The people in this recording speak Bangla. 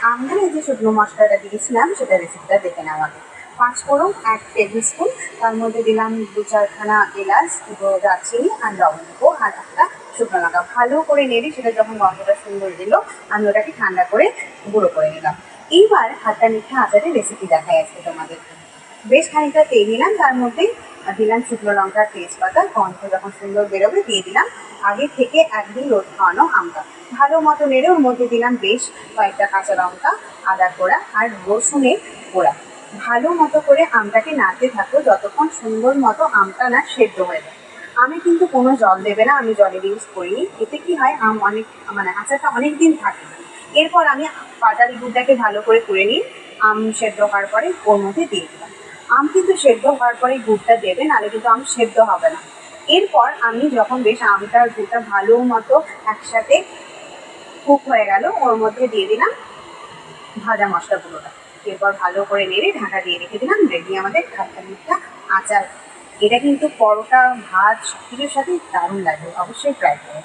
আম দিয়ে যে শুকনো মশলাটা দিয়েছিলাম সেটা রেসিপিটা দেখে নেওয়া আগে। 5 ফোড়ন 1 টেবিল স্পুন, তার মধ্যে দিলাম 2-4খানা এলাচ, 2 দারচিনি আর লবঙ্গ আর একটা শুকনো লঙ্কা। ভালো করে নেড়ে সেটা যখন গন্ধটা সুন্দর এলো, আমি ওটাকে ঠান্ডা করে গুঁড়ো করে নিলাম। এইবার হালকা মিঠা আচারের রেসিপি দেখাই আজকে তোমাদের। বেশ খানিকটা তেল নিলাম, তার মধ্যে দিলাম শুকনো লঙ্কার তেজপাতা, গন্ধ যখন সুন্দর বেরোবে দিয়ে দিলাম আগে থেকে একদিন রোদ খাওয়ানো আমটা। ভালো মতো নেড়ে ওর মধ্যে দিলাম বেশ কয়েকটা কাঁচা লঙ্কা, আদা কোড়া আর রসুনের কোড়া। ভালো মতো করে আমটাকে নাড়তে থাকো যতক্ষণ সুন্দর মতো আমটা না সেদ্ধ হয়ে যায়। আমি কিন্তু কোনো জল দেবে না, আমি জলের ইউজ করিনি। এতে কি হয়, আম অনেক আচারটা অনেক দিন থাকে। এরপর আমি পাটালি গুড়টাকে ভালো করে করে নিই, আম সেদ্ধ হওয়ার পরে ওর মধ্যে দিয়ে দিলাম। আম কিন্তু সেদ্ধ হওয়ার পরে গুড়টা দেবে, নাহলে কিন্তু আম সেদ্ধ হবে না। এরপর আমি যখন বেশ আমটা আর গুড়টা ভালো মতো একসাথে কুক হয়ে গেল, ওর মধ্যে দিয়ে দিলাম ভাজা মশলাগুলোটা। এরপর ভালো করে নেড়ে ঢাকা দিয়ে রেখে দিলাম। রেডি আমাদের খাট্টা মিঠা আচার। এটা কিন্তু পরোটা, ভাত সব কিছুর সাথে দারুণ লাগে, অবশ্যই ট্রাই করো।